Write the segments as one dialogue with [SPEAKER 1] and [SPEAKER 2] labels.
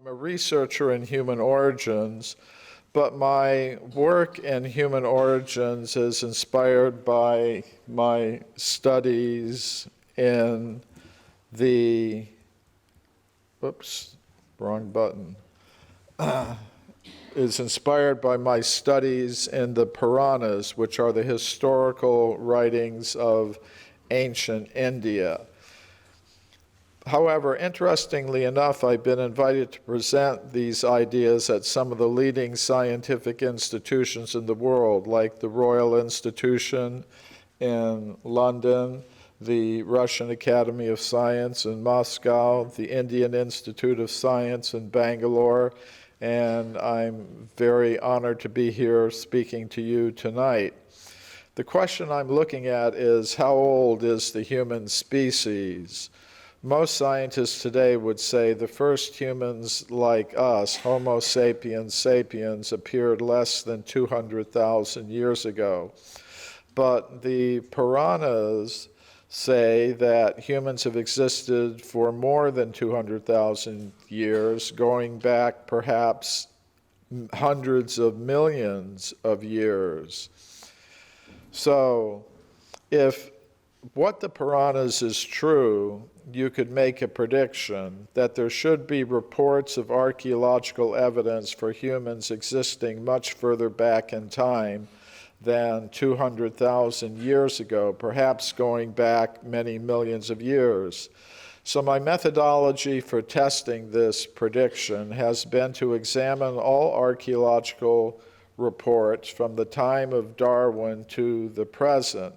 [SPEAKER 1] I'm a researcher in human origins, but my work in human origins is inspired by my studies in the, whoops, wrong button, is inspired by my studies in the Puranas, which are the historical writings of ancient India. However, interestingly enough, I've been invited to present these ideas at some of the leading scientific institutions in the world, like the Royal Institution in London, the Russian Academy of Science in Moscow, the Indian Institute of Science in Bangalore, and I'm very honored to be here speaking to you tonight. The question I'm looking at is, how old is the human species? Most scientists today would say the first humans like us, Homo sapiens sapiens, appeared less than 200,000 years ago. But the Puranas say that humans have existed for more than 200,000 years, going back perhaps hundreds of millions of years. So if what the Puranas is true, you could make a prediction that there should be reports of archaeological evidence for humans existing much further back in time than 200,000 years ago, perhaps going back many millions of years. So my methodology for testing this prediction has been to examine all archaeological reports from the time of Darwin to the present.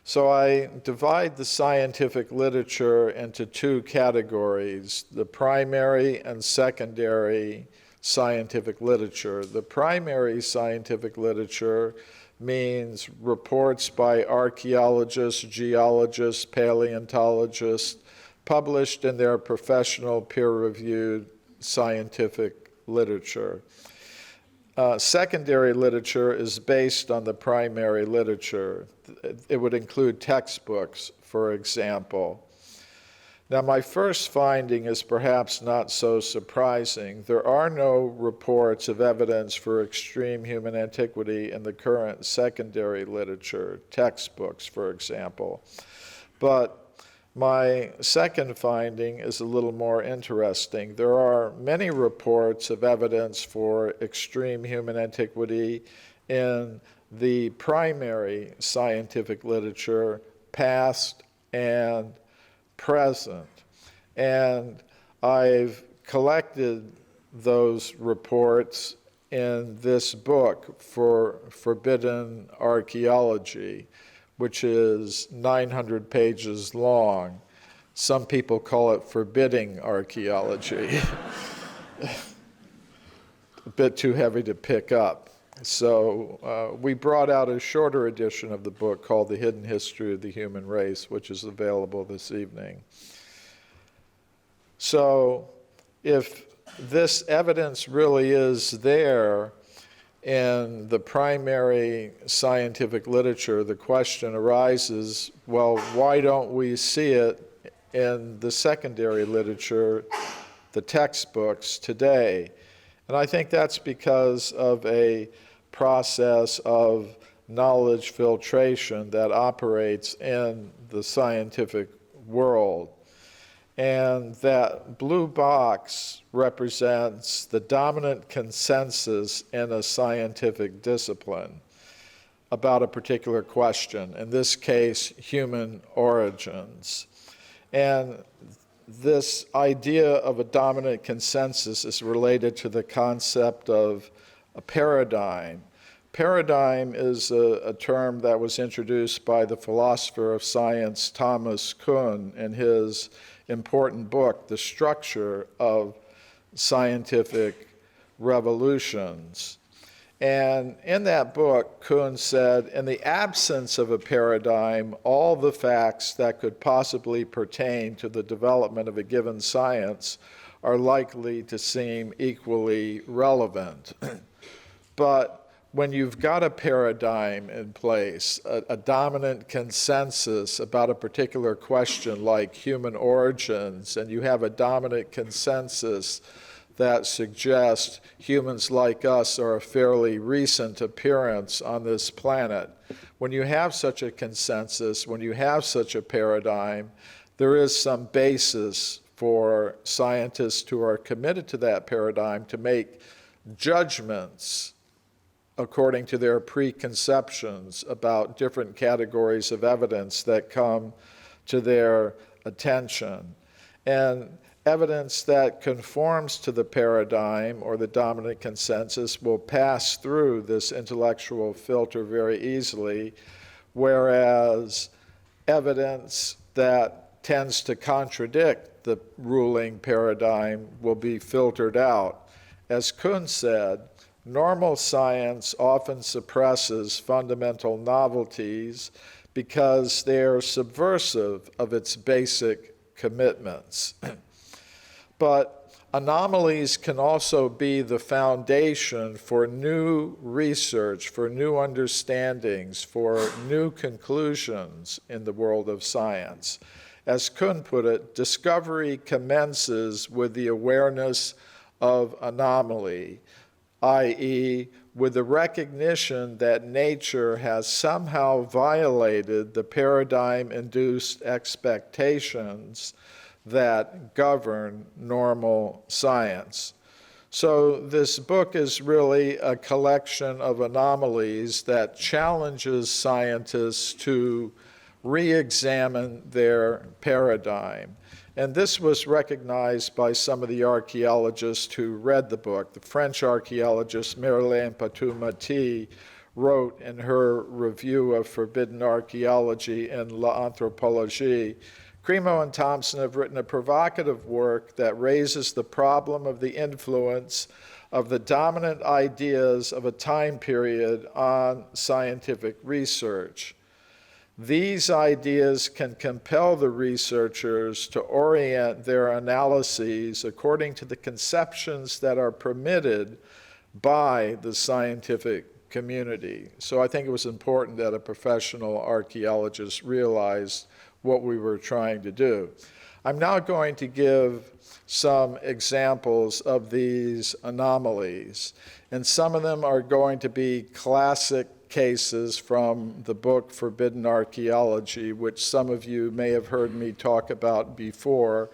[SPEAKER 1] So I divide the scientific literature into two categories, the primary and secondary scientific literature. The primary scientific literature means reports by archaeologists, geologists, paleontologists, published in their professional peer-reviewed scientific literature. Secondary literature is based on the primary literature. It would include textbooks, for example. Now, my first finding is perhaps not so surprising. There are no reports of evidence for extreme human antiquity in the current secondary literature, textbooks, for example. But my second finding is a little more interesting. There are many reports of evidence for extreme human antiquity in the primary scientific literature, past and present. And I've collected those reports in this book for Forbidden Archaeology, which is 900 pages long. Some people call it forbidding archaeology. A bit too heavy to pick up. So we brought out a shorter edition of the book called The Hidden History of the Human Race, which is available this evening. So if this evidence really is there in the primary scientific literature, the question arises, well, why don't we see it in the secondary literature, the textbooks today? And I think that's because of a process of knowledge filtration that operates in the scientific world. And that blue box represents the dominant consensus in a scientific discipline about a particular question, in this case, human origins. And this idea of a dominant consensus is related to the concept of a paradigm. Paradigm is a term that was introduced by the philosopher of science Thomas Kuhn in his important book, The Structure of Scientific Revolutions. And in that book, Kuhn said, in the absence of a paradigm, all the facts that could possibly pertain to the development of a given science are likely to seem equally relevant. But when you've got a paradigm in place, a dominant consensus about a particular question like human origins, and you have a dominant consensus that suggest humans like us are a fairly recent appearance on this planet. When you have such a consensus, when you have such a paradigm, there is some basis for scientists who are committed to that paradigm to make judgments according to their preconceptions about different categories of evidence that come to their attention. And evidence that conforms to the paradigm or the dominant consensus will pass through this intellectual filter very easily, whereas evidence that tends to contradict the ruling paradigm will be filtered out. As Kuhn said, normal science often suppresses fundamental novelties because they are subversive of its basic commitments. But anomalies can also be the foundation for new research, for new understandings, for new conclusions in the world of science. As Kuhn put it, discovery commences with the awareness of anomaly, i.e., with the recognition that nature has somehow violated the paradigm-induced expectations that govern normal science. So this book is really a collection of anomalies that challenges scientists to re-examine their paradigm. And this was recognized by some of the archaeologists who read the book. The French archaeologist Marilyn Patou-Mati wrote in her review of forbidden archaeology in L'Anthropologie, Cremo and Thompson have written a provocative work that raises the problem of the influence of the dominant ideas of a time period on scientific research. These ideas can compel the researchers to orient their analyses according to the conceptions that are permitted by the scientific community. So I think it was important that a professional archaeologist realized what we were trying to do. I'm now going to give some examples of these anomalies, and some of them are going to be classic cases from the book Forbidden Archaeology, which some of you may have heard me talk about before,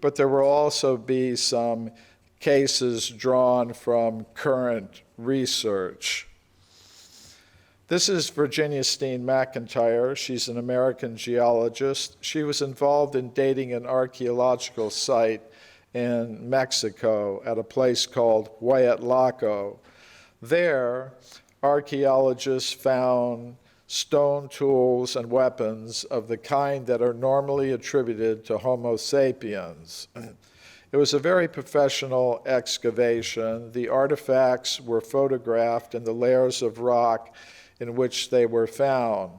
[SPEAKER 1] but there will also be some cases drawn from current research. This is Virginia Steen-McIntyre. She's an American geologist. She was involved in dating an archaeological site in Mexico at a place called Hueyatlaco. There, archaeologists found stone tools and weapons of the kind that are normally attributed to Homo sapiens. It was a very professional excavation. The artifacts were photographed in the layers of rock in which they were found.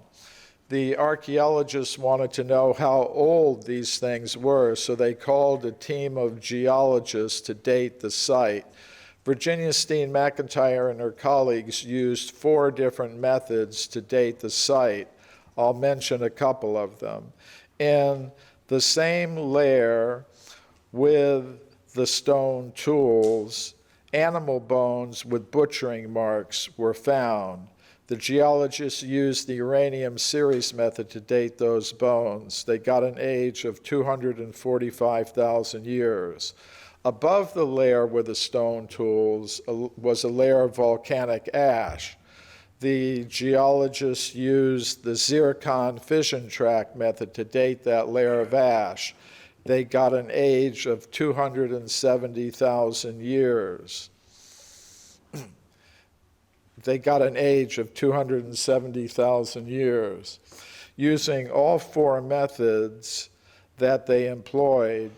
[SPEAKER 1] The archaeologists wanted to know how old these things were, so they called a team of geologists to date the site. Virginia Steen-McIntyre and her colleagues used 4 different methods to date the site. I'll mention a couple of them. In the same layer with the stone tools, animal bones with butchering marks were found. The geologists used the uranium series method to date those bones. They got an age of 245,000 years. Above the layer with the stone tools was a layer of volcanic ash. The geologists used the zircon fission track method to date that layer of ash. They got an age of 270,000 years. They got an age of 270,000 years. Using all 4 methods that they employed,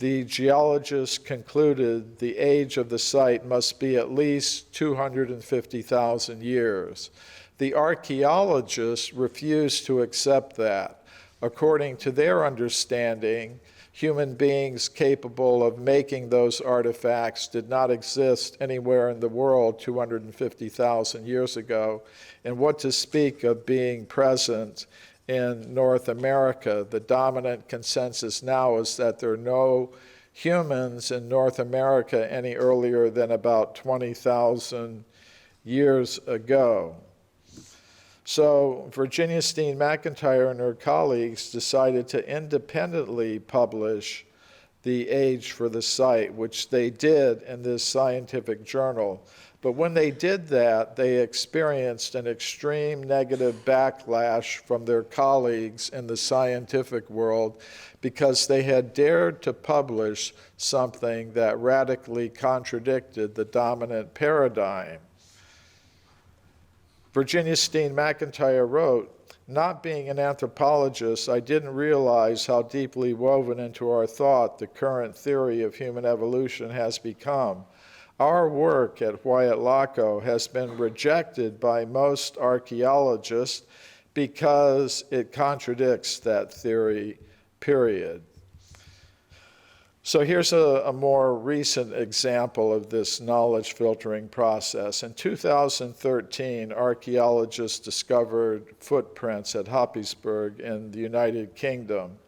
[SPEAKER 1] the geologists concluded the age of the site must be at least 250,000 years. The archaeologists refused to accept that. According to their understanding, human beings capable of making those artifacts did not exist anywhere in the world 250,000 years ago, and what to speak of being present in North America. The dominant consensus now is that there are no humans in North America any earlier than about 20,000 years ago. So Virginia Steen-McIntyre and her colleagues decided to independently publish the age for the site, which they did in this scientific journal. But when they did that, they experienced an extreme negative backlash from their colleagues in the scientific world because they had dared to publish something that radically contradicted the dominant paradigm. Virginia Steen-McIntyre wrote, "Not being an anthropologist, I didn't realize how deeply woven into our thought the current theory of human evolution has become. Our work at Huayatlaco has been rejected by most archaeologists because it contradicts that theory, period." So here's a more recent example of this knowledge filtering process. In 2013, archaeologists discovered footprints at Hoyberg in the United Kingdom.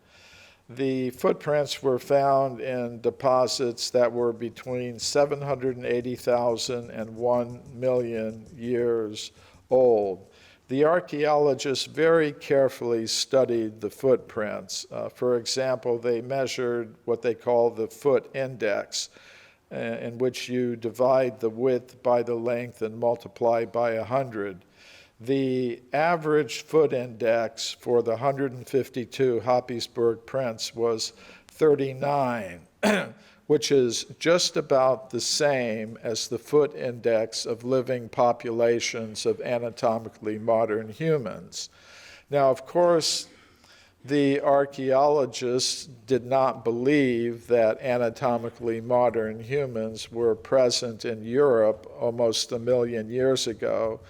[SPEAKER 1] The footprints were found in deposits that were between 780,000 and 1 million years old. The archaeologists very carefully studied the footprints. For example, they measured what they call the foot index, in which you divide the width by the length and multiply by 100. The average foot index for the 152 Hoyberg prints was 39, which is just about the same as the foot index of living populations of anatomically modern humans. Now, of course, the archaeologists did not believe that anatomically modern humans were present in Europe almost 1 million years ago.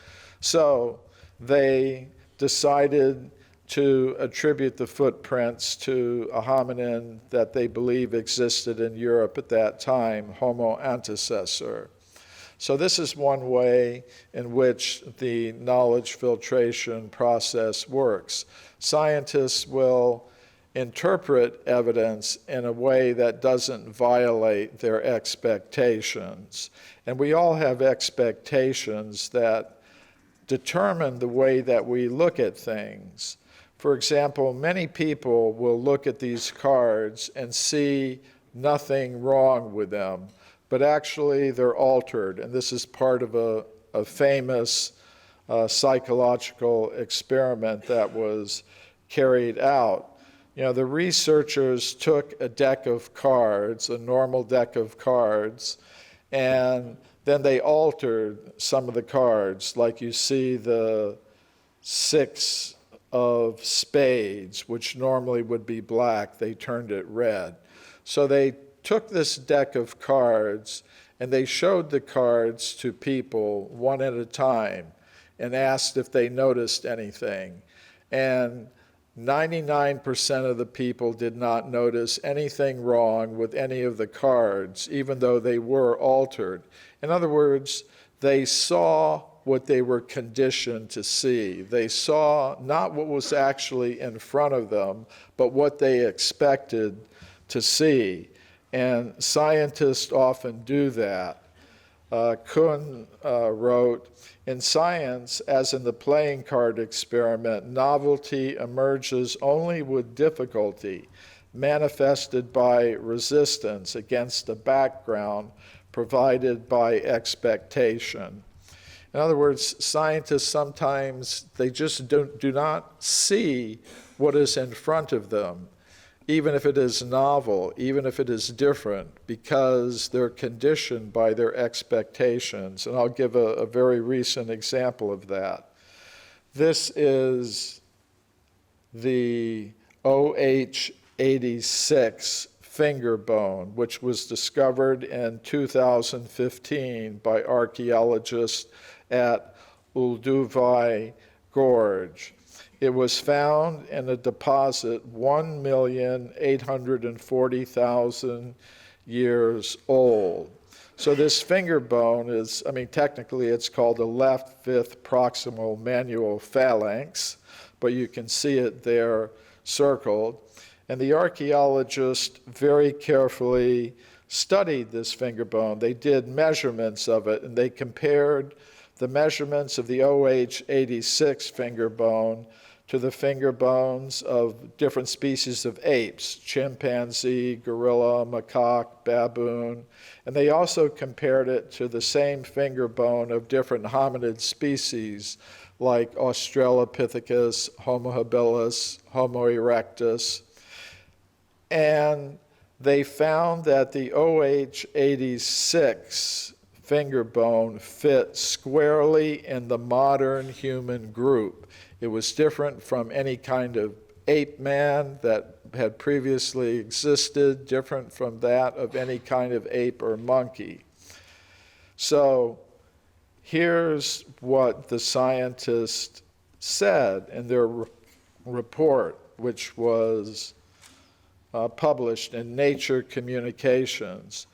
[SPEAKER 1] So they decided to attribute the footprints to a hominin that they believe existed in Europe at that time, Homo antecessor. So this is one way in which the knowledge filtration process works. Scientists will interpret evidence in a way that doesn't violate their expectations. And we all have expectations that determine the way that we look at things. For example, many people will look at these cards and see nothing wrong with them, but actually they're altered. And this is part of a famous psychological experiment that was carried out. You know, the researchers took a deck of cards, a normal deck of cards, and then they altered some of the cards, like you see the 6 of spades, which normally would be black, they turned it red. So they took this deck of cards and they showed the cards to people one at a time and asked if they noticed anything. And 99% of the people did not notice anything wrong with any of the cards, even though they were altered. In other words, they saw what they were conditioned to see. They saw not what was actually in front of them, but what they expected to see. And scientists often do that. Kuhn wrote, "In science, as in the playing card experiment, novelty emerges only with difficulty, manifested by resistance against a background provided by expectation." In other words, scientists sometimes, they just do not see what is in front of them, even if it is novel, even if it is different, because they're conditioned by their expectations. And I'll give a very recent example of that. This is the OH86 finger bone, which was discovered in 2015 by archaeologists at Olduvai Gorge. It was found in a deposit 1,840,000 years old. So this finger bone is, technically it's called a left fifth proximal manual phalanx, but you can see it there circled. And the archaeologists very carefully studied this finger bone. They did measurements of it, and they compared the measurements of the OH86 finger bone to the finger bones of different species of apes, chimpanzee, gorilla, macaque, baboon, and they also compared it to the same finger bone of different hominid species like Australopithecus, Homo habilis, Homo erectus, and they found that the OH86 finger bone fit squarely in the modern human group. It was different from any kind of ape man that had previously existed, different from that of any kind of ape or monkey. So here's what the scientists said in their report, which was published in Nature Communications.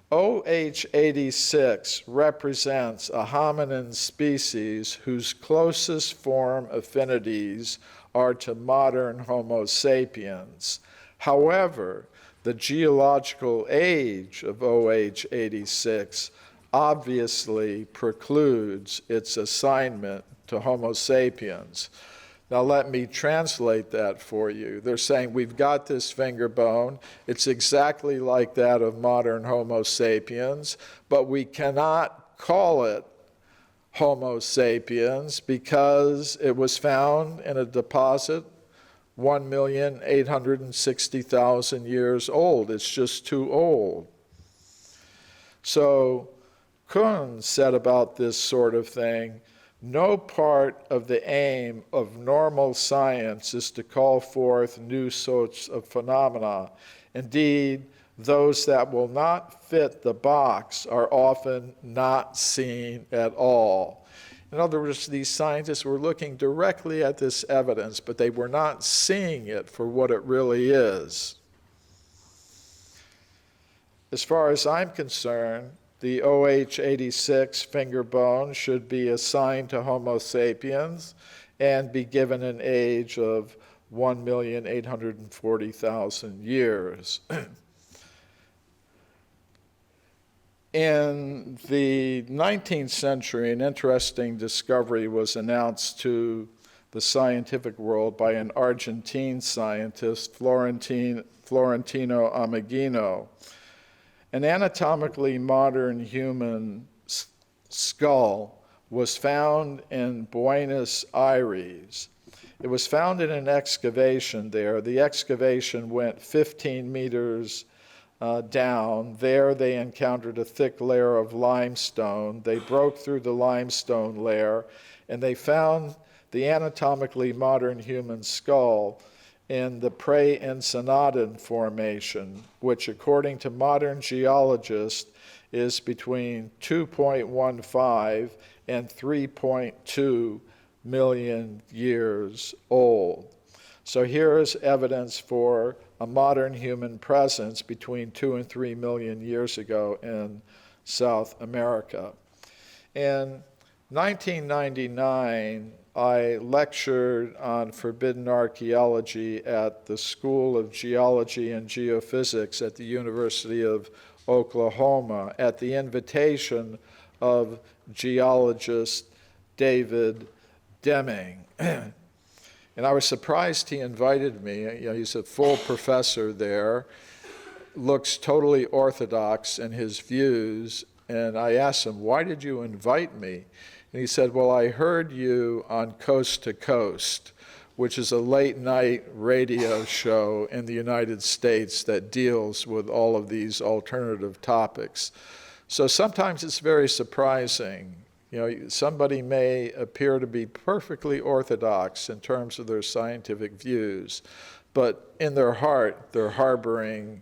[SPEAKER 1] OH86 represents a hominin species whose closest form affinities are to modern Homo sapiens. However, the geological age of OH86 obviously precludes its assignment to Homo sapiens. Now let me translate that for you. They're saying we've got this finger bone. It's exactly like that of modern Homo sapiens, but we cannot call it Homo sapiens because it was found in a deposit 1,860,000 years old. It's just too old. So Kuhn said about this sort of thing, no part of the aim of normal science is to call forth new sorts of phenomena. Indeed, those that will not fit the box are often not seen at all. In other words, these scientists were looking directly at this evidence, but they were not seeing it for what it really is. As far as I'm concerned, the OH86 finger bone should be assigned to Homo sapiens and be given an age of 1,840,000 years. In the 19th century, an interesting discovery was announced to the scientific world by an Argentine scientist, Florentino Ameghino. An anatomically modern human skull was found in Buenos Aires. It was found in an excavation there. The excavation went 15 meters down. There they encountered a thick layer of limestone. They broke through the limestone layer, and they found the anatomically modern human skull in the Pre-Ensenadin Formation, which according to modern geologists is between 2.15 and 3.2 million years old. So here is evidence for a modern human presence between 2 and 3 million years ago in South America. In 1999, I lectured on forbidden archaeology at the School of Geology and Geophysics at the University of Oklahoma at the invitation of geologist David Deming. And I was surprised he invited me. You know, he's a full professor there, looks totally orthodox in his views, and I asked him, why did you invite me? And he said, well, I heard you on Coast to Coast, which is a late night radio show in the United States that deals with all of these alternative topics. So sometimes it's very surprising. You know, somebody may appear to be perfectly orthodox in terms of their scientific views, but in their heart, they're harboring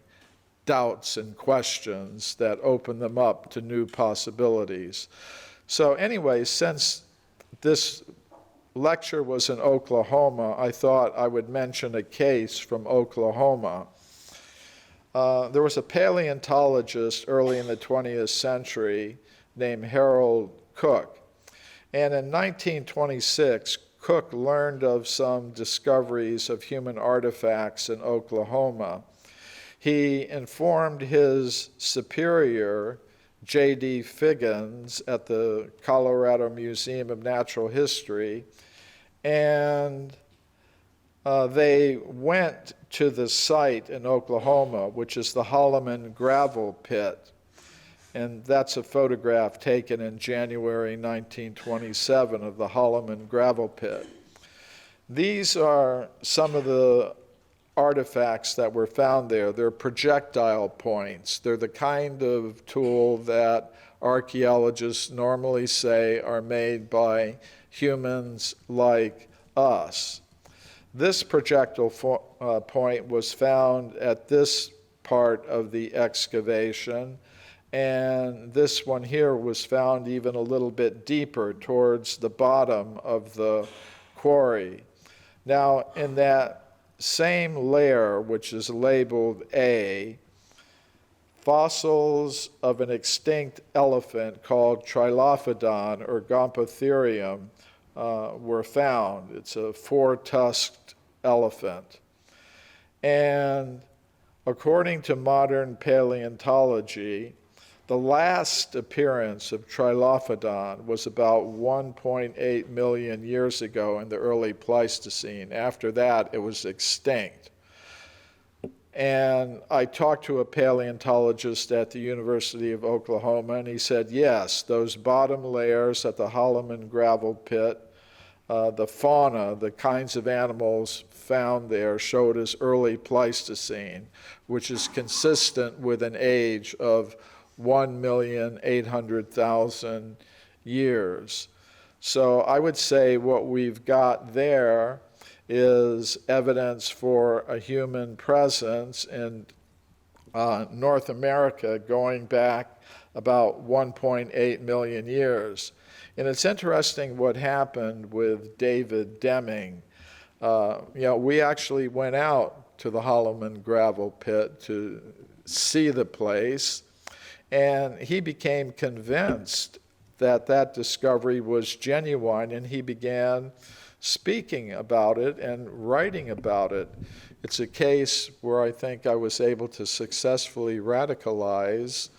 [SPEAKER 1] doubts and questions that open them up to new possibilities. So anyway, since this lecture was in Oklahoma, I thought I would mention a case from Oklahoma. There was a paleontologist early in the 20th century named Harold Cook. And in 1926, Cook learned of some discoveries of human artifacts in Oklahoma, he informed his superior, J.D. Figgins, at the Colorado Museum of Natural History, and they went to the site in Oklahoma, which is the Hominins gravel pit. And that's a photograph taken in January 1927 of the Hominins gravel pit. These are some of the artifacts that were found there. They're projectile points. They're the kind of tool that archaeologists normally say are made by humans like us. This projectile point was found at this part of the excavation, and this one here was found even a little bit deeper towards the bottom of the quarry. Now, in that same layer, which is labeled A, fossils of an extinct elephant called Trilophodon or Gompotherium were found. It's a four-tusked elephant. And according to modern paleontology, the last appearance of Trilophodon was about 1.8 million years ago in the early Pleistocene. After that, it was extinct. And I talked to a paleontologist at the University of Oklahoma, and he said, yes, those bottom layers at the Hominins gravel pit, the fauna, the kinds of animals found there showed as early Pleistocene, which is consistent with an age of 1,800,000 years. So I would say what we've got there is evidence for a human presence in North America going back about 1.8 million years. And it's interesting what happened with David Deming. We actually went out to the Hominins gravel pit to see the place, and he became convinced that that discovery was genuine, and he began speaking about it and writing about it. It's a case where I think I was able to successfully radicalize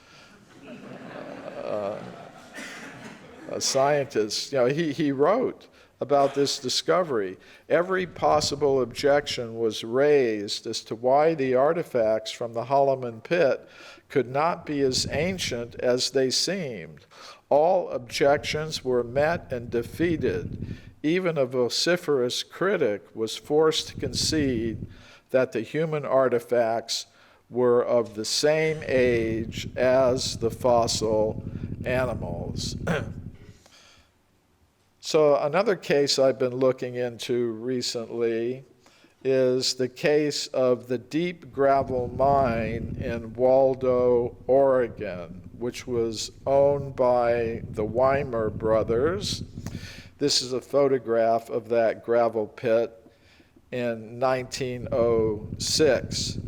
[SPEAKER 1] a scientist. He wrote about this discovery. Every possible objection was raised as to why the artifacts from the Hominins pit could not be as ancient as they seemed. All objections were met and defeated. Even a vociferous critic was forced to concede that the human artifacts were of the same age as the fossil animals. So another case I've been looking into recently is the case of the deep gravel mine in Waldo, Oregon, which was owned by the Wymer brothers. This is a photograph of that gravel pit in 1906.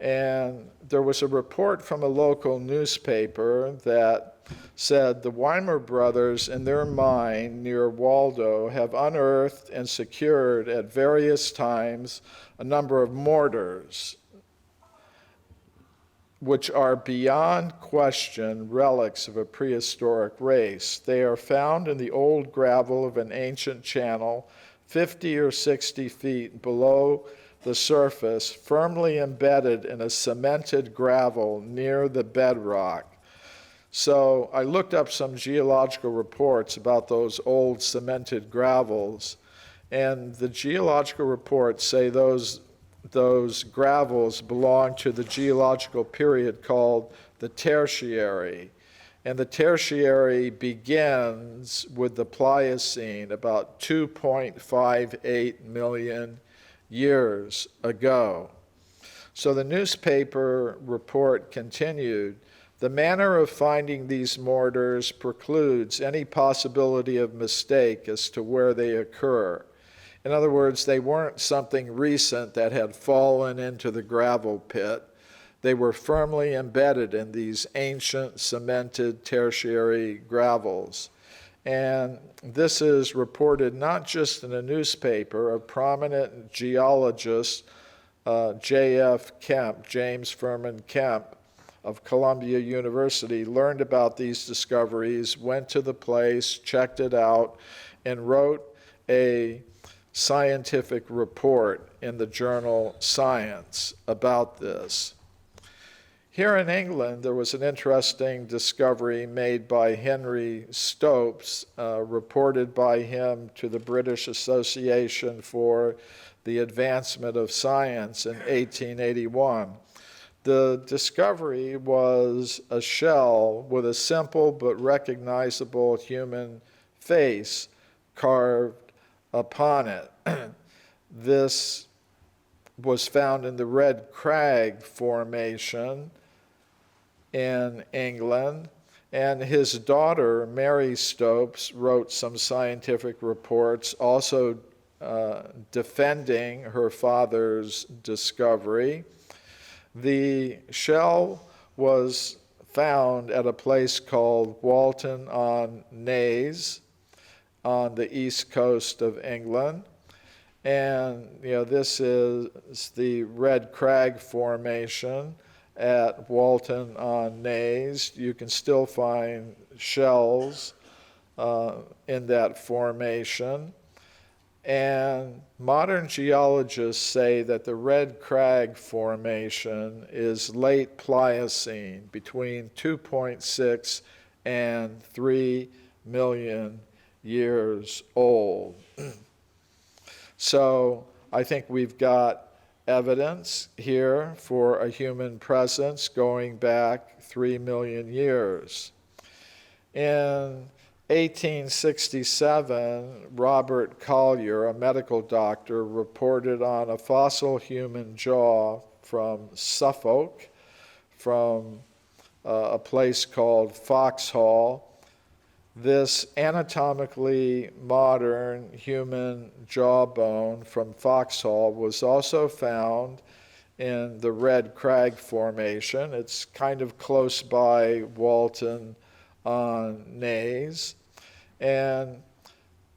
[SPEAKER 1] And there was a report from a local newspaper that said the Wymer brothers in their mine near Waldo have unearthed and secured at various times a number of mortars, which are beyond question relics of a prehistoric race. They are found in the old gravel of an ancient channel 50 or 60 feet below the surface, firmly embedded in a cemented gravel near the bedrock. So I looked up some geological reports about those old cemented gravels, and the geological reports say those gravels belong to the geological period called the Tertiary. And the Tertiary begins with the Pliocene about 2.58 million years ago. So the newspaper report continued, the manner of finding these mortars precludes any possibility of mistake as to where they occur. In other words, they weren't something recent that had fallen into the gravel pit. They were firmly embedded in these ancient cemented tertiary gravels. And this is reported not just in a newspaper. A prominent geologist, J.F. Kemp, James Furman Kemp of Columbia University, learned about these discoveries, went to the place, checked it out, and wrote a scientific report in the journal Science about this. Here in England, there was an interesting discovery made by Henry Stopes, reported by him to the British Association for the Advancement of Science in 1881. The discovery was a shell with a simple but recognizable human face carved upon it. This was found in the Red Crag Formation in England, and his daughter, Mary Stopes, wrote some scientific reports also defending her father's discovery. The shell was found at a place called Walton-on-Naze on the east coast of England. And this is the Red Crag Formation at Walton-on-Naze. You can still find shells in that formation. And modern geologists say that the Red Crag Formation is late Pliocene, between 2.6 and 3 million years old. So I think we've got evidence here for a human presence going back 3 million years. In 1867, Robert Collier, a medical doctor, reported on a fossil human jaw from Suffolk, from a place called Foxhall. This anatomically modern human jawbone from Foxhall was also found in the Red Crag Formation. It's kind of close by Walton-on-Naze. And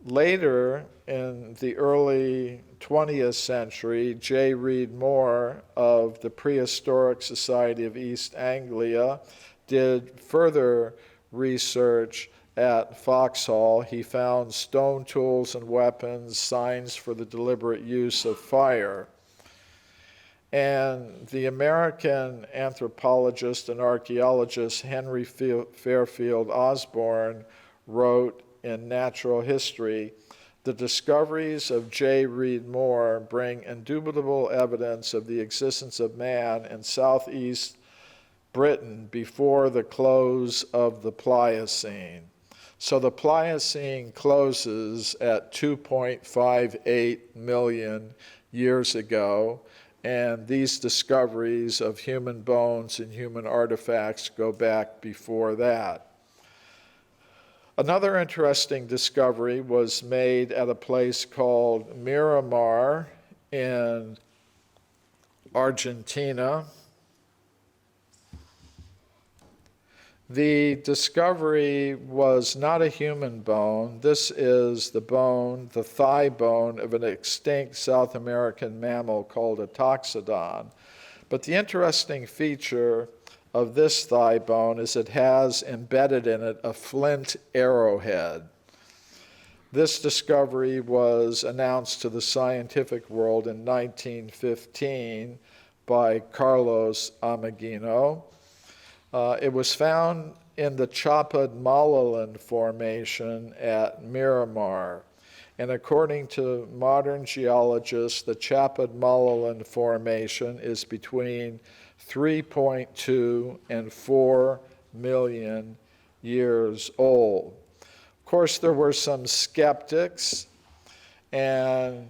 [SPEAKER 1] later, in the early 20th century, J. Reed Moore of the Prehistoric Society of East Anglia did further research at Foxhall. He found stone tools and weapons, signs for the deliberate use of fire. And the American anthropologist and archaeologist Henry Fairfield Osborn wrote in Natural History, "The discoveries of J. Reed Moore bring indubitable evidence of the existence of man in southeast Britain before the close of the Pliocene." So the Pliocene closes at 2.58 million years ago, and these discoveries of human bones and human artifacts go back before that. Another interesting discovery was made at a place called Miramar in Argentina. The discovery was not a human bone. This is the bone, the thigh bone of an extinct South American mammal called a Toxodon. But the interesting feature of this thigh bone is it has embedded in it a flint arrowhead. This discovery was announced to the scientific world in 1915 by Carlos Ameghino. It was found in the Chapadmalalen Formation at Miramar. And according to modern geologists, the Chapadmalalen Formation is between 3.2 and 4 million years old. Of course, there were some skeptics, and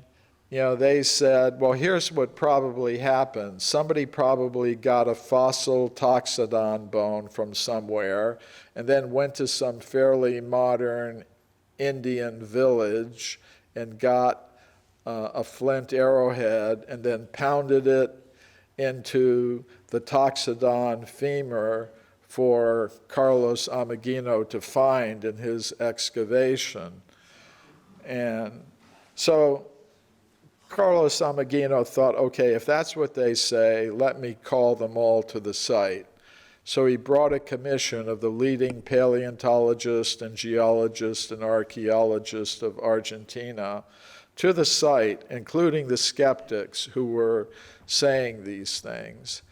[SPEAKER 1] they said, well, here's what probably happened. Somebody probably got a fossil Toxodon bone from somewhere and then went to some fairly modern Indian village and got a flint arrowhead and then pounded it into the Toxodon femur for Carlos Ameghino to find in his excavation. And so Carlos Ameghino thought, okay, if that's what they say, let me call them all to the site. So he brought a commission of the leading paleontologists and geologists and archaeologists of Argentina to the site, including the skeptics who were saying these things.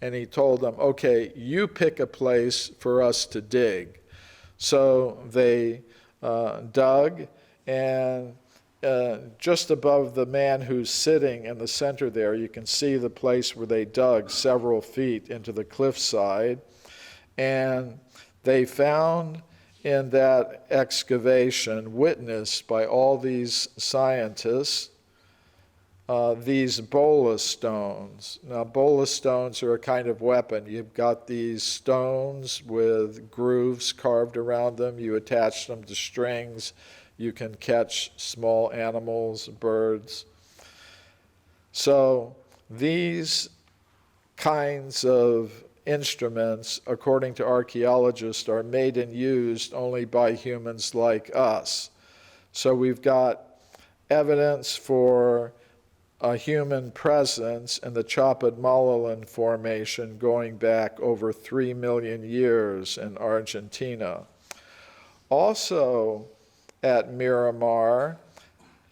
[SPEAKER 1] And he told them, okay, you pick a place for us to dig. So they dug, and just above the man who's sitting in the center there, you can see the place where they dug several feet into the cliffside. And they found in that excavation, witnessed by all these scientists, these bola stones. Now, bola stones are a kind of weapon. You've got these stones with grooves carved around them. You attach them to strings. You can catch small animals, birds. So these kinds of instruments, according to archaeologists, are made and used only by humans like us. So we've got evidence for a human presence in the Chapadmalalen Formation going back over 3 million years in Argentina. Also at Miramar,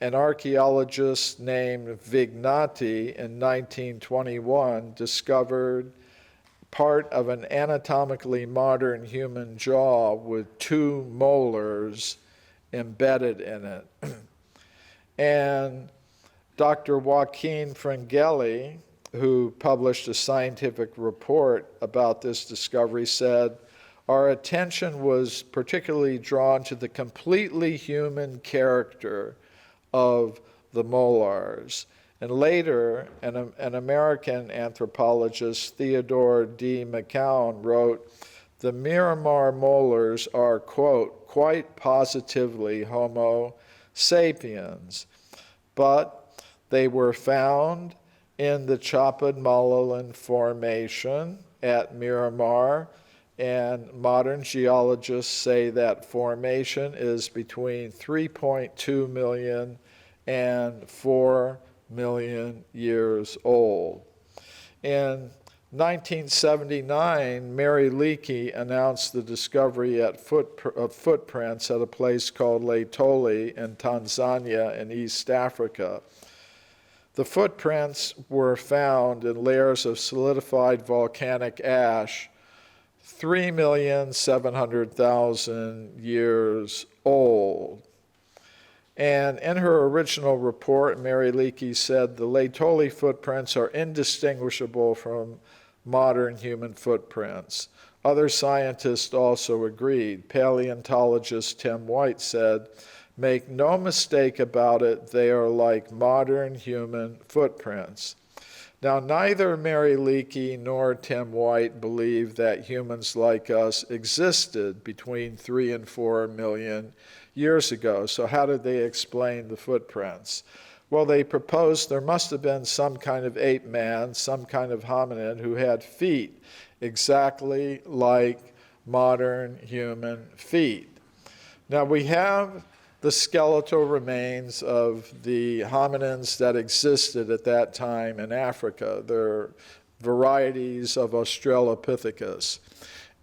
[SPEAKER 1] an archaeologist named Vignati in 1921 discovered part of an anatomically modern human jaw with 2 molars embedded in it. And Dr. Joaquin Frangeli, who published a scientific report about this discovery, said, our attention was particularly drawn to the completely human character of the molars. And later, an American anthropologist, Theodore D. McCown, wrote, the Miramar molars are, quote, quite positively Homo sapiens, but they were found in the Chapadmalalen Formation at Miramar, and modern geologists say that formation is between 3.2 million and 4 million years old. In 1979, Mary Leakey announced the discovery of footprints at a place called Laetoli in Tanzania in East Africa. The footprints were found in layers of solidified volcanic ash 3,700,000 years old. And in her original report, Mary Leakey said the Laetoli footprints are indistinguishable from modern human footprints. Other scientists also agreed. Paleontologist Tim White said, make no mistake about it, they are like modern human footprints. Now, neither Mary Leakey nor Tim White believed that humans like us existed between 3 and 4 million years ago. So how did they explain the footprints? Well, they proposed there must have been some kind of ape man, some kind of hominin who had feet exactly like modern human feet. Now, we have the skeletal remains of the hominins that existed at that time in Africa. They're varieties of Australopithecus.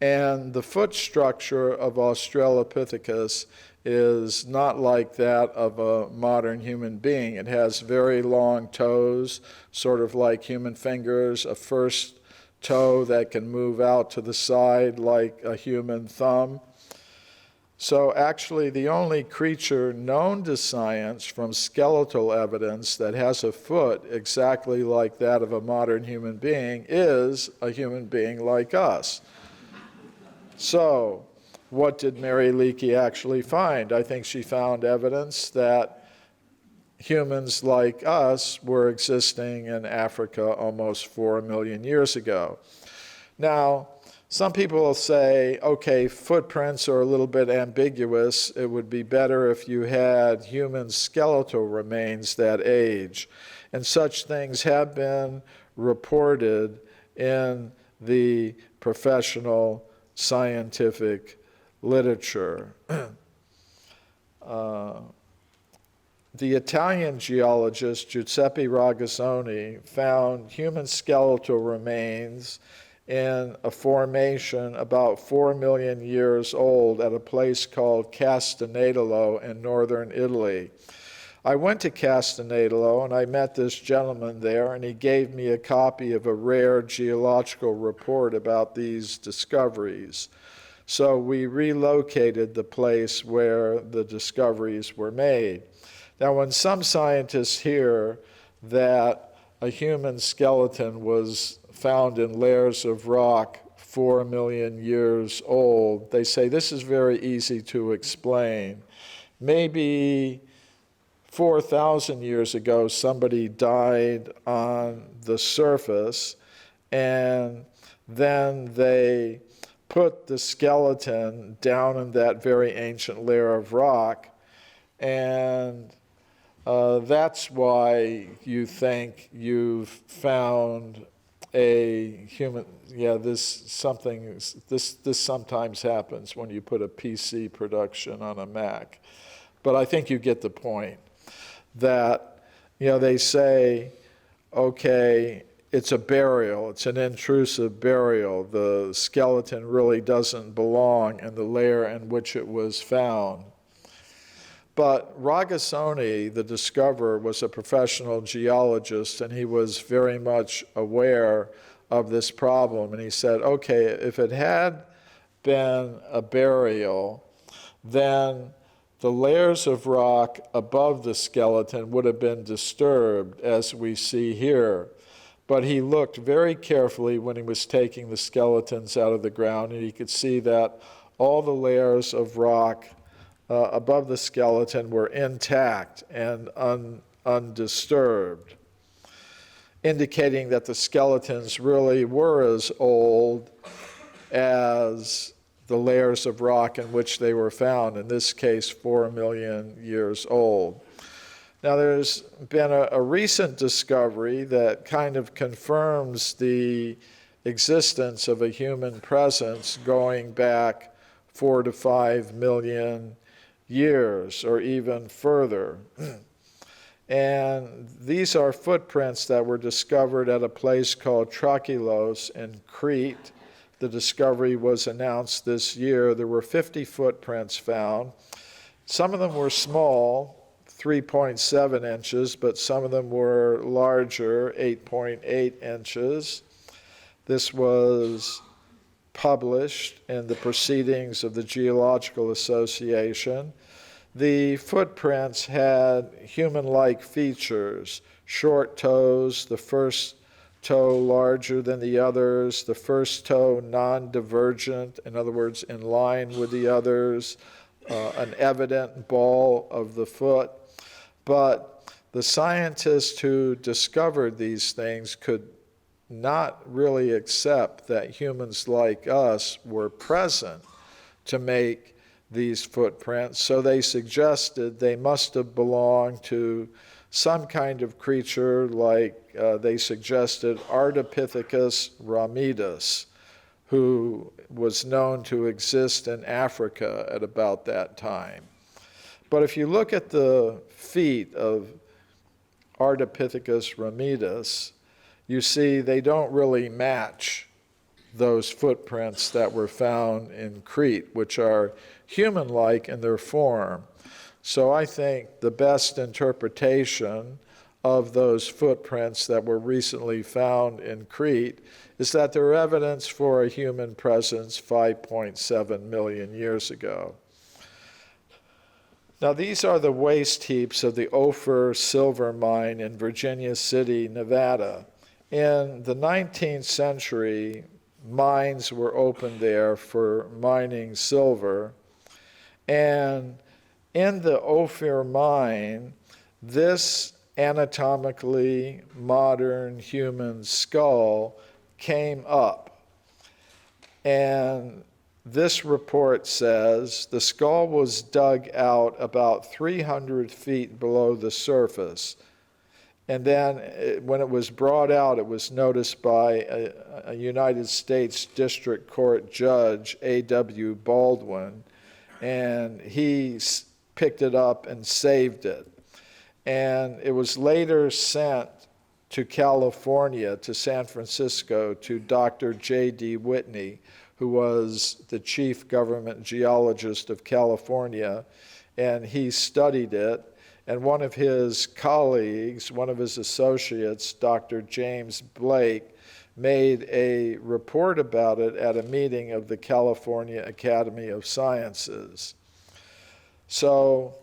[SPEAKER 1] And the foot structure of Australopithecus is not like that of a modern human being. It has very long toes, sort of like human fingers, a first toe that can move out to the side like a human thumb. So actually, the only creature known to science from skeletal evidence that has a foot exactly like that of a modern human being is a human being like us. So what did Mary Leakey actually find? I think she found evidence that humans like us were existing in Africa almost 4 million years ago. Now, some people will say, okay, footprints are a little bit ambiguous. It would be better if you had human skeletal remains that age. And such things have been reported in the professional scientific literature. The Italian geologist Giuseppe Ragazzoni found human skeletal remains in a formation about 4 million years old at a place called Castanedolo in northern Italy. I went to Castanedolo and I met this gentleman there, and he gave me a copy of a rare geological report about these discoveries. So we relocated the place where the discoveries were made. Now, when some scientists hear that a human skeleton was found in layers of rock 4 million years old, they say this is very easy to explain. Maybe 4,000 years ago, somebody died on the surface, and then they put the skeleton down in that very ancient layer of rock, and that's why you think you've found a human. Yeah, this sometimes happens when you put a PC production on a Mac, but I think you get the point. That, they say, okay, it's a burial, it's an intrusive burial. The skeleton really doesn't belong in the layer in which it was found. But Ragazzoni, the discoverer, was a professional geologist, and he was very much aware of this problem. And he said, okay, if it had been a burial, then the layers of rock above the skeleton would have been disturbed, as we see here. But he looked very carefully when he was taking the skeletons out of the ground, and he could see that all the layers of rock above the skeleton were intact and undisturbed, indicating that the skeletons really were as old as the layers of rock in which they were found, in this case 4 million years old. Now, there's been a recent discovery that kind of confirms the existence of a human presence going back 4 to 5 million years or even further. And these are footprints that were discovered at a place called Trokilos in Crete. The discovery was announced this year. There were 50 footprints found. Some of them were small, 3.7 inches, but some of them were larger, 8.8 inches. This was published in the Proceedings of the Geological Association. The footprints had human-like features, short toes, the first toe larger than the others, the first toe non-divergent, in other words, in line with the others, an evident ball of the foot. But the scientists who discovered these things could not really accept that humans like us were present to make these footprints, so they suggested they must have belonged to some kind of creature like they suggested Ardipithecus ramidus, who was known to exist in Africa at about that time. But if you look at the feet of Ardipithecus ramidus, you see they don't really match those footprints that were found in Crete, which are human-like in their form. So I think the best interpretation of those footprints that were recently found in Crete is that they're evidence for a human presence 5.7 million years ago. Now, these are the waste heaps of the Ophir silver mine in Virginia City, Nevada. In the 19th century, mines were opened there for mining silver. And in the Ophir mine, this anatomically modern human skull came up. And this report says the skull was dug out about 300 feet below the surface. And then when it was brought out, it was noticed by a United States District Court judge, A.W. Baldwin, and he picked it up and saved it. And it was later sent to California, to San Francisco, to Dr. J.D. Whitney, who was the chief government geologist of California, and he studied it. And one of his colleagues, one of his associates, Dr. James Blake, made a report about it at a meeting of the California Academy of Sciences. So,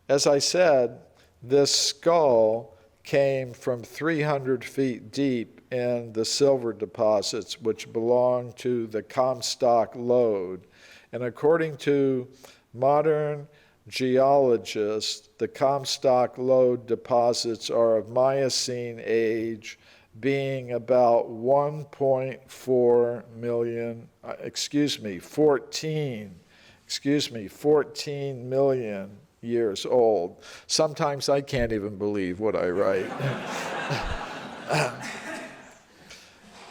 [SPEAKER 1] as I said, this skull came from 300 feet deep in the silver deposits, which belong to the Comstock Lode. And according to modern geologists, the Comstock Lode deposits are of Miocene age, being about 1.4 million, 14 million years old. Sometimes I can't even believe what I write.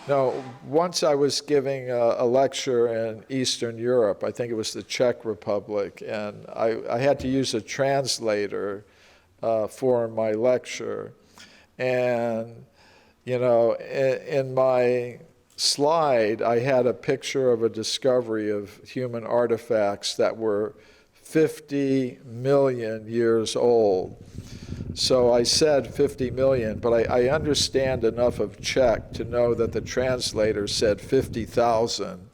[SPEAKER 1] No, once I was giving a lecture in Eastern Europe, I think it was the Czech Republic, and I had to use a translator for my lecture. And, you know, in my slide, I had a picture of a discovery of human artifacts that were 50 million years old. So I said 50 million, but I understand enough of Czech to know that the translator said 50,000.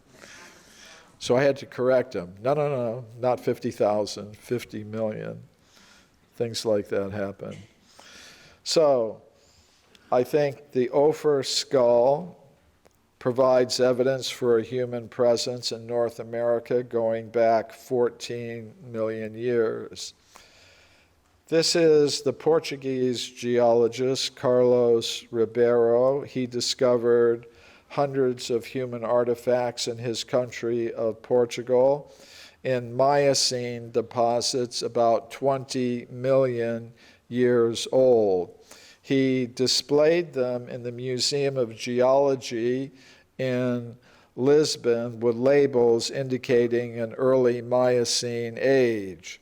[SPEAKER 1] So I had to correct him. No, not 50,000, 50 million. Things like that happen. So I think the Ophir skull provides evidence for a human presence in North America going back 14 million years. This is the Portuguese geologist Carlos Ribeiro. He discovered hundreds of human artifacts in his country of Portugal in Miocene deposits about 20 million years old. He displayed them in the Museum of Geology in Lisbon with labels indicating an early Miocene age.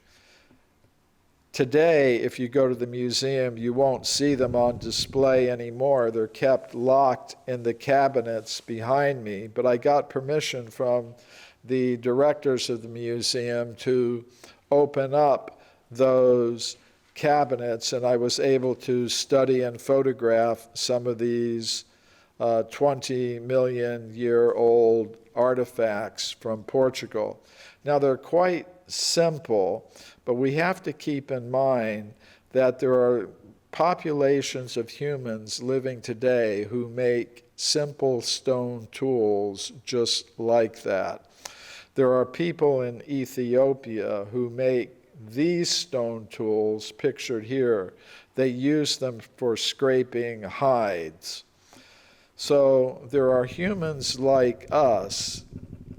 [SPEAKER 1] Today, if you go to the museum, you won't see them on display anymore. They're kept locked in the cabinets behind me, but I got permission from the directors of the museum to open up those cabinets, and I was able to study and photograph some of these 20 million year old artifacts from Portugal. Now, they're quite simple, but we have to keep in mind that there are populations of humans living today who make simple stone tools just like that. There are people in Ethiopia who make these stone tools pictured here. They use them for scraping hides. So there are humans like us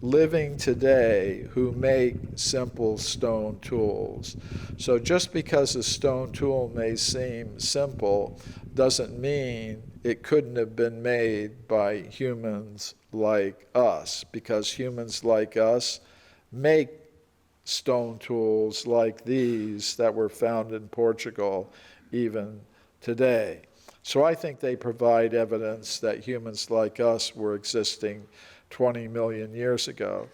[SPEAKER 1] living today who make simple stone tools. So just because a stone tool may seem simple doesn't mean it couldn't have been made by humans like us, because humans like us make stone tools like these that were found in Portugal even today. So I think they provide evidence that humans like us were existing 20 million years ago.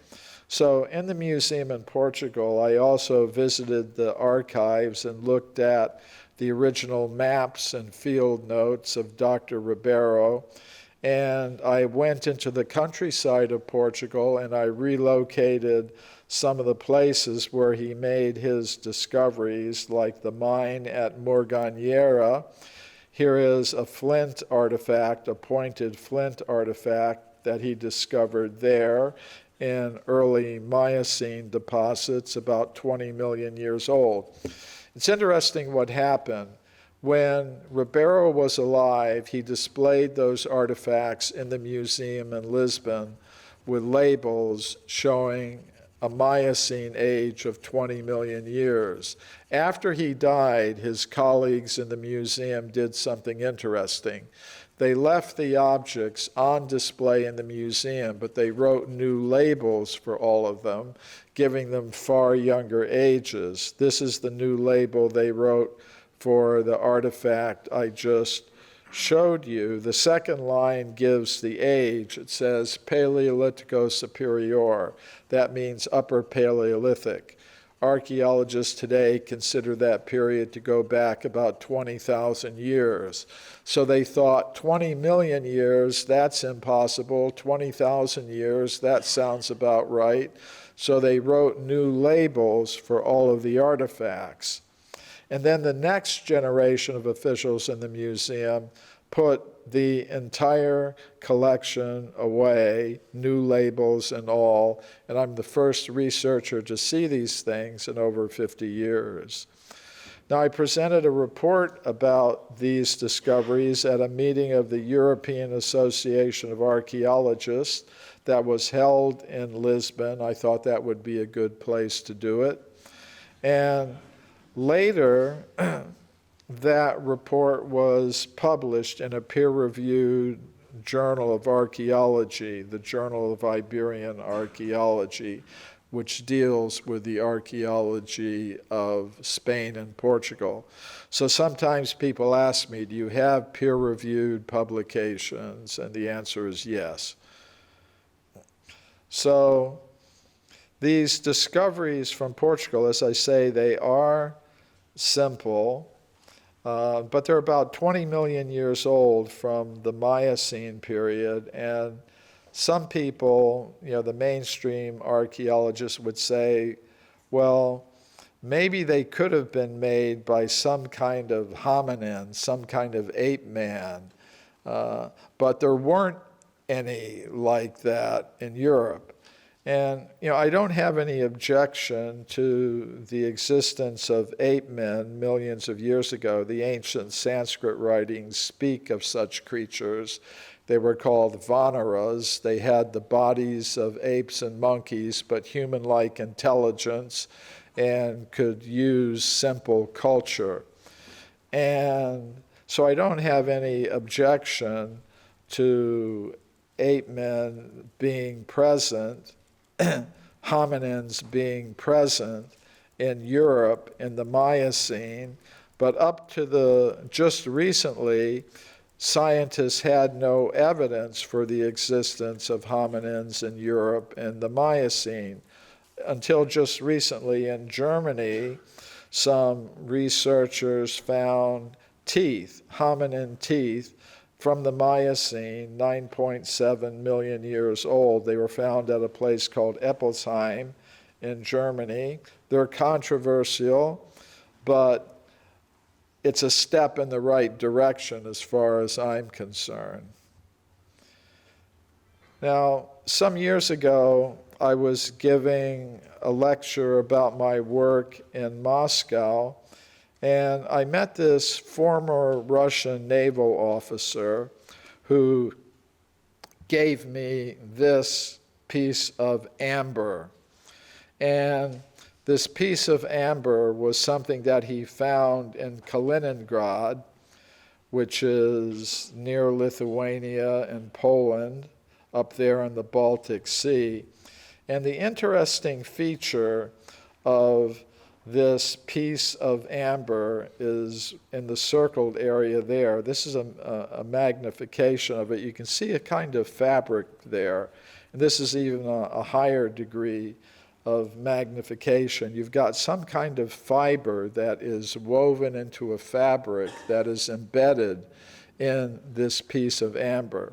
[SPEAKER 1] So in the museum in Portugal, I also visited the archives and looked at the original maps and field notes of Dr. Ribeiro. And I went into the countryside of Portugal and I relocated some of the places where he made his discoveries, like the mine at Morganheira. Here is a flint artifact, a pointed flint artifact that he discovered there in early Miocene deposits about 20 million years old. It's interesting what happened. When Ribeiro was alive, he displayed those artifacts in the museum in Lisbon with labels showing a Miocene age of 20 million years. After he died, his colleagues in the museum did something interesting. They left the objects on display in the museum, but they wrote new labels for all of them, giving them far younger ages. This is the new label they wrote for the artifact I just showed you. The second line gives the age. It says Paleolitico Superior. That means Upper Paleolithic. Archaeologists today consider that period to go back about 20,000 years. So they thought 20 million years, that's impossible. 20,000 years, that sounds about right. So they wrote new labels for all of the artifacts. And then the next generation of officials in the museum put the entire collection away, new labels and all, and I'm the first researcher to see these things in over 50 years. Now, I presented a report about these discoveries at a meeting of the European Association of Archaeologists that was held in Lisbon. I thought that would be a good place to do it. And later, that report was published in a peer-reviewed journal of archaeology, the Journal of Iberian Archaeology, which deals with the archaeology of Spain and Portugal. So sometimes people ask me, do you have peer-reviewed publications? And the answer is yes. So these discoveries from Portugal, as I say, they are simple, but they're about 20 million years old from the Miocene period, and some people, the mainstream archaeologists would say, well, maybe they could have been made by some kind of hominin, some kind of ape man, but there weren't any like that in Europe. And I don't have any objection to the existence of ape men millions of years ago. The ancient Sanskrit writings speak of such creatures. They were called Vanaras. They had the bodies of apes and monkeys, but human-like intelligence and could use simple culture. And so I don't have any objection to ape men being present, hominins being present in Europe in the Miocene, but up to just recently, scientists had no evidence for the existence of hominins in Europe in the Miocene. Until just recently in Germany, some researchers found teeth, hominin teeth, from the Miocene, 9.7 million years old. They were found at a place called Eppelsheim in Germany. They're controversial, but it's a step in the right direction as far as I'm concerned. Now, some years ago, I was giving a lecture about my work in Moscow, and I met this former Russian naval officer who gave me this piece of amber. And this piece of amber was something that he found in Kaliningrad, which is near Lithuania and Poland, up there in the Baltic Sea. And the interesting feature of this piece of amber is in the circled area there. This is a magnification of it. You can see a kind of fabric there. And this is even a higher degree of magnification. You've got some kind of fiber that is woven into a fabric that is embedded in this piece of amber.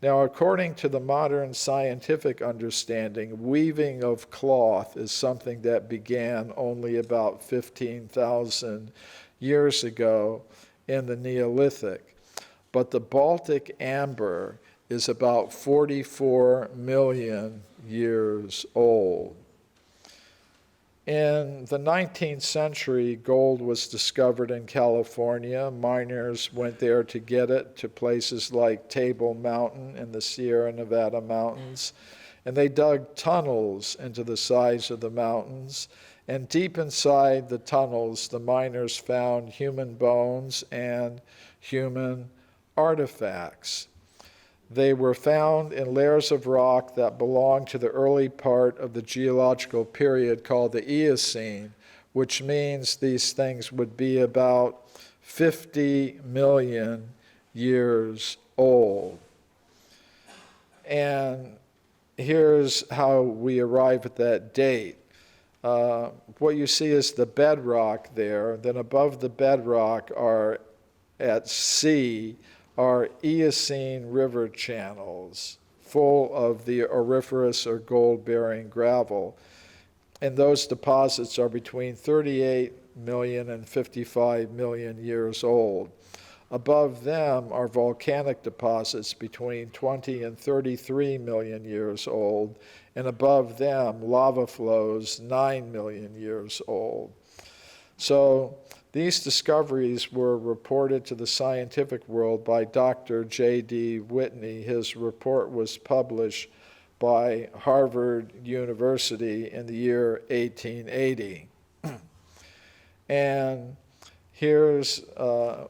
[SPEAKER 1] Now, according to the modern scientific understanding, weaving of cloth is something that began only about 15,000 years ago in the Neolithic. But the Baltic amber is about 44 million years old. In the 19th century, gold was discovered in California. Miners went there to get it to places like Table Mountain in the Sierra Nevada mountains. And they dug tunnels into the sides of the mountains. And deep inside the tunnels, the miners found human bones and human artifacts. They were found in layers of rock that belonged to the early part of the geological period called the Eocene, which means these things would be about 50 million years old. And here's how we arrive at that date. What you see is the bedrock there. Then above the bedrock are, at sea, are Eocene river channels full of the auriferous or gold-bearing gravel. And those deposits are between 38 million and 55 million years old. Above them are volcanic deposits between 20 and 33 million years old, and above them lava flows 9 million years old. So these discoveries were reported to the scientific world by Dr. J.D. Whitney. His report was published by Harvard University in the year 1880. And here's a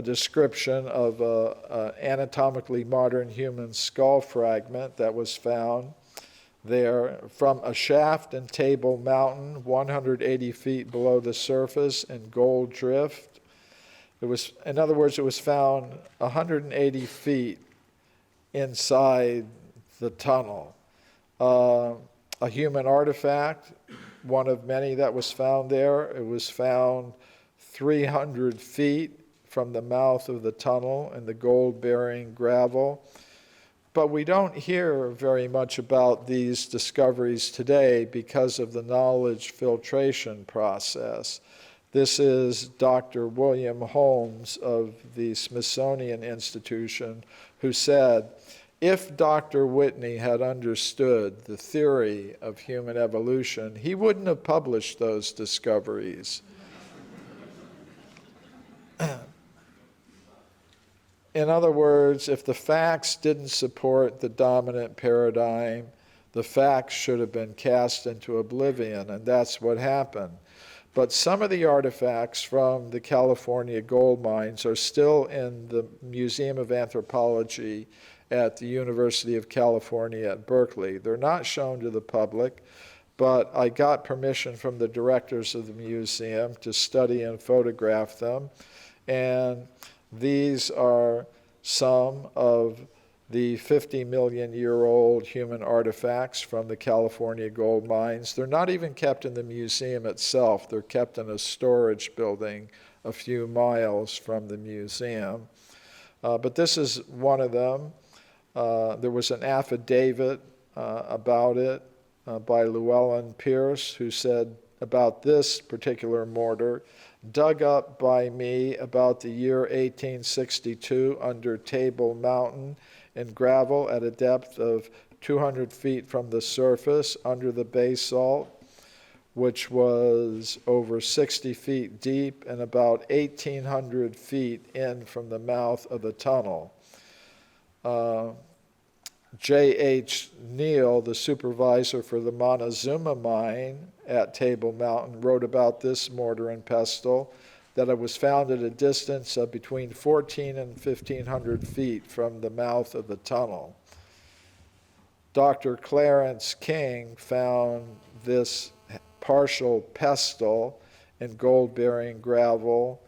[SPEAKER 1] description of an anatomically modern human skull fragment that was found there from a shaft in Table Mountain, 180 feet below the surface in Gold Drift. It was, in other words, it was found 180 feet inside the tunnel. A human artifact, one of many that was found there. It was found 300 feet from the mouth of the tunnel in the gold-bearing gravel. But we don't hear very much about these discoveries today because of the knowledge filtration process. This is Dr. William Holmes of the Smithsonian Institution, who said, if Dr. Whitney had understood the theory of human evolution, he wouldn't have published those discoveries. In other words, if the facts didn't support the dominant paradigm, the facts should have been cast into oblivion, and that's what happened. But some of the artifacts from the California gold mines are still in the Museum of Anthropology at the University of California at Berkeley. They're not shown to the public, but I got permission from the directors of the museum to study and photograph them. And these are some of the 50 million year old human artifacts from the California gold mines. They're not even kept in the museum itself. They're kept in a storage building a few miles from the museum. But this is one of them. There was an affidavit about it by Llewellyn Pierce, who said about this particular mortar, dug up by me about the year 1862 under Table Mountain in gravel at a depth of 200 feet from the surface under the basalt, which was over 60 feet deep and about 1,800 feet in from the mouth of the tunnel. J.H. Neal, the supervisor for the Montezuma mine at Table Mountain, wrote about this mortar and pestle, that it was found at a distance of between 1,400 and 1,500 feet from the mouth of the tunnel. Dr. Clarence King found this partial pestle in gold-bearing gravel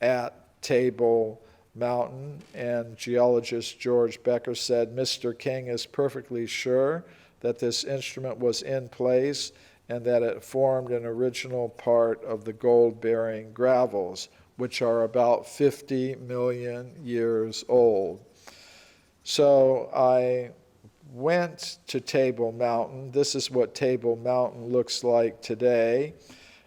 [SPEAKER 1] at Table Mountain, and geologist George Becker said, Mr. King is perfectly sure that this instrument was in place and that it formed an original part of the gold-bearing gravels, which are about 50 million years old. So I went to Table Mountain. This is what Table Mountain looks like today.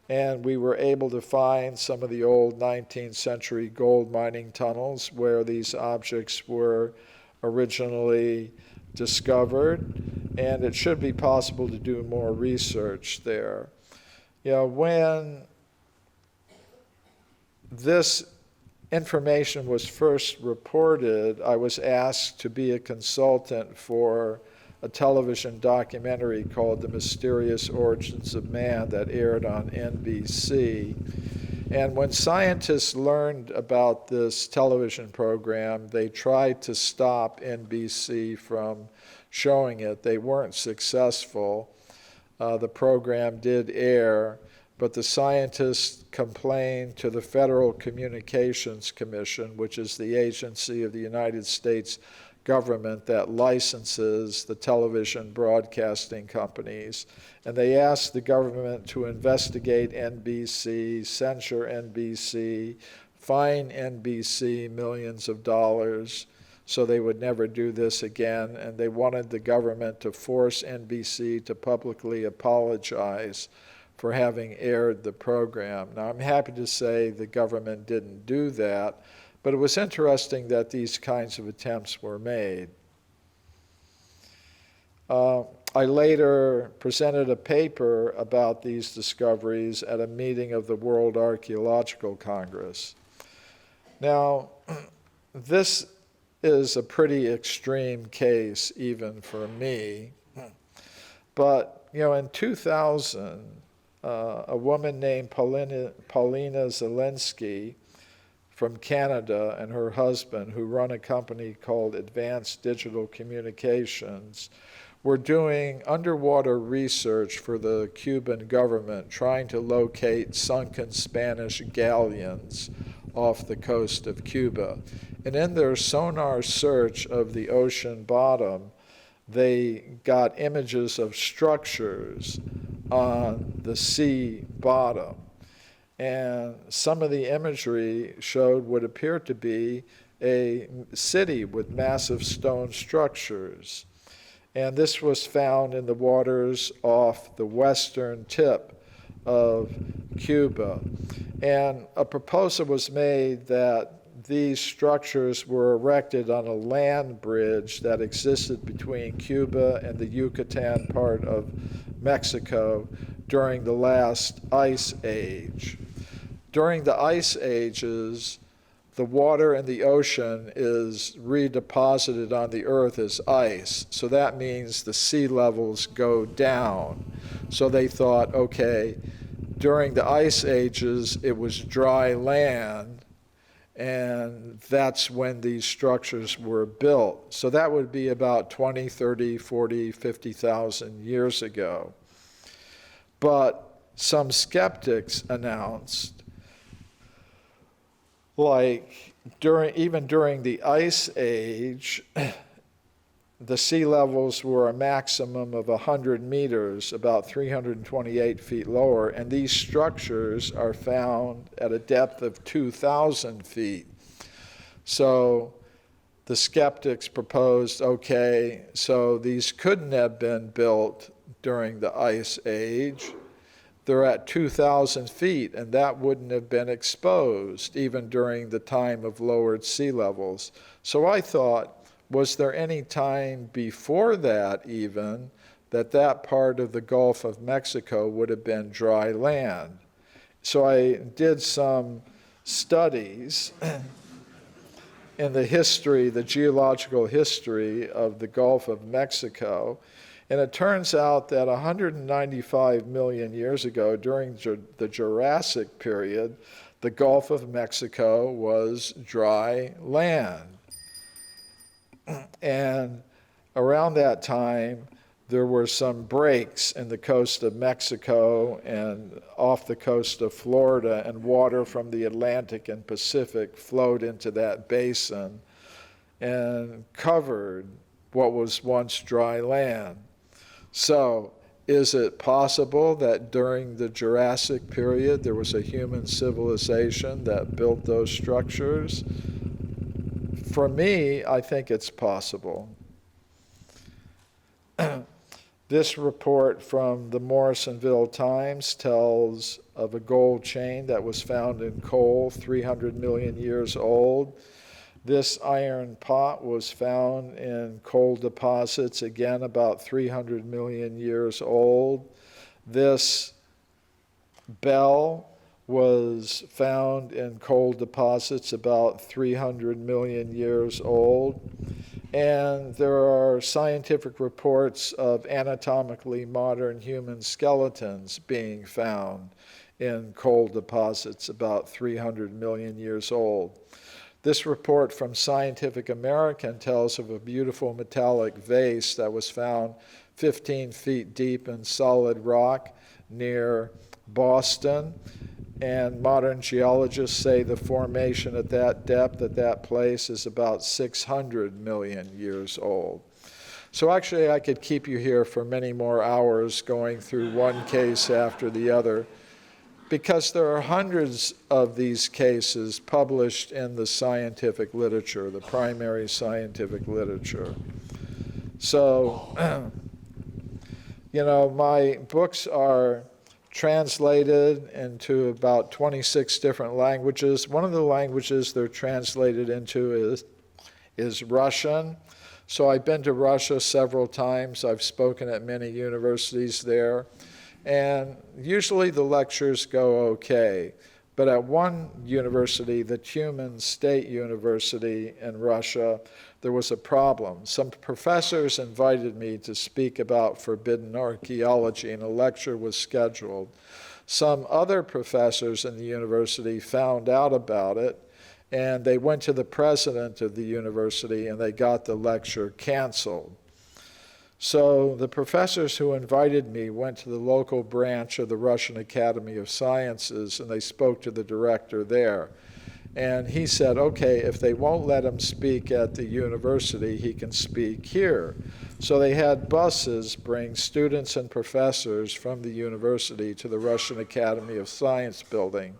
[SPEAKER 1] And we were able to find some of the old 19th century gold mining tunnels where these objects were originally discovered, and it should be possible to do more research there. You know, when this information was first reported, I was asked to be a consultant for a television documentary called The Mysterious Origins of Man that aired on NBC. And when scientists learned about this television program, they tried to stop NBC from showing it. They weren't successful. The program did air, but the scientists complained to the Federal Communications Commission, which is the agency of the United States government that licenses the television broadcasting companies. And they asked the government to investigate NBC, censure NBC, fine NBC millions of dollars so they would never do this again. And they wanted the government to force NBC to publicly apologize for having aired the program. Now, I'm happy to say the government didn't do that, but it was interesting that these kinds of attempts were made. I later presented a paper about these discoveries at a meeting of the World Archaeological Congress. Now, this is a pretty extreme case even for me, but in 2000, a woman named Paulina Zielinski from Canada and her husband, who run a company called Advanced Digital Communications, were doing underwater research for the Cuban government, trying to locate sunken Spanish galleons off the coast of Cuba. And in their sonar search of the ocean bottom, they got images of structures on the sea bottom. And some of the imagery showed what appeared to be a city with massive stone structures. And this was found in the waters off the western tip of Cuba. And a proposal was made that these structures were erected on a land bridge that existed between Cuba and the Yucatan part of Mexico during the last ice age. During the ice ages, the water in the ocean is redeposited on the earth as ice. So that means the sea levels go down. So they thought, okay, during the ice ages, it was dry land, and that's when these structures were built. So that would be about 20, 30, 40, 50,000 years ago. But some skeptics announced, like even during the ice age, the sea levels were a maximum of 100 meters, about 328 feet lower, and these structures are found at a depth of 2,000 feet. So the skeptics proposed, okay, so these couldn't have been built during the ice age. They're at 2,000 feet, and that wouldn't have been exposed even during the time of lowered sea levels. So I thought, was there any time before that even that part of the Gulf of Mexico would have been dry land? So I did some studies in the history, the geological history of the Gulf of Mexico. And it turns out that 195 million years ago, during the Jurassic period, the Gulf of Mexico was dry land. And around that time, there were some breaks in the coast of Mexico and off the coast of Florida, and water from the Atlantic and Pacific flowed into that basin and covered what was once dry land. So, is it possible that during the Jurassic period there was a human civilization that built those structures? For me, I think it's possible. This report from the Morrisonville Times tells of a gold chain that was found in coal 300 million years old. This iron pot was found in coal deposits, again about 300 million years old. This bell was found in coal deposits about 300 million years old. And there are scientific reports of anatomically modern human skeletons being found in coal deposits about 300 million years old. This report from Scientific American tells of a beautiful metallic vase that was found 15 feet deep in solid rock near Boston. And modern geologists say the formation at that depth, at that place, is about 600 million years old. So actually, I could keep you here for many more hours going through one case after the other, because there are hundreds of these cases published in the scientific literature, the primary scientific literature. So, you know, my books are translated into about 26 different languages. One of the languages they're translated into is Russian. So I've been to Russia several times. I've spoken at many universities there. And usually the lectures go okay. But at one university, the Tyumen State University in Russia, there was a problem. Some professors invited me to speak about forbidden archaeology, and a lecture was scheduled. Some other professors in the university found out about it, and they went to the president of the university, and they got the lecture canceled. So the professors who invited me went to the local branch of the Russian Academy of Sciences, and they spoke to the director there. And he said, okay, if they won't let him speak at the university, he can speak here. So they had buses bring students and professors from the university to the Russian Academy of Science building.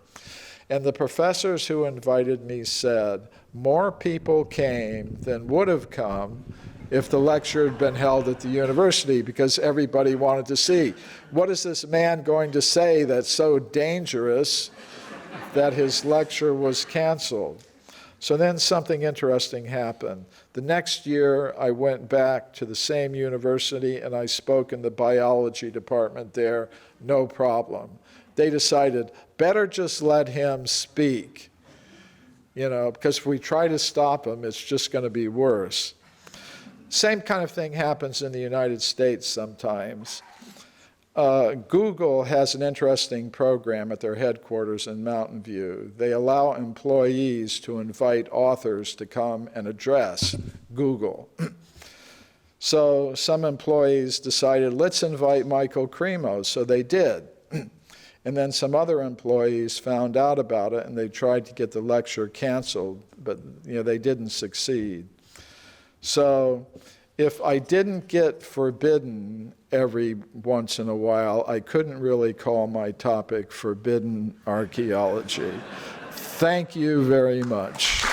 [SPEAKER 1] And the professors who invited me said, more people came than would have come if the lecture had been held at the university, because everybody wanted to see, what is this man going to say that's so dangerous that his lecture was canceled? So then something interesting happened. The next year, I went back to the same university and I spoke in the biology department there, no problem. They decided, better just let him speak, you know, because if we try to stop him, it's just going to be worse. Same kind of thing happens in the United States sometimes. Google has an interesting program at their headquarters in Mountain View. They allow employees to invite authors to come and address Google. So some employees decided, let's invite Michael Cremo, so they did. And then some other employees found out about it and they tried to get the lecture canceled, but they didn't succeed. So if I didn't get forbidden every once in a while, I couldn't really call my topic forbidden archaeology. Thank you very much.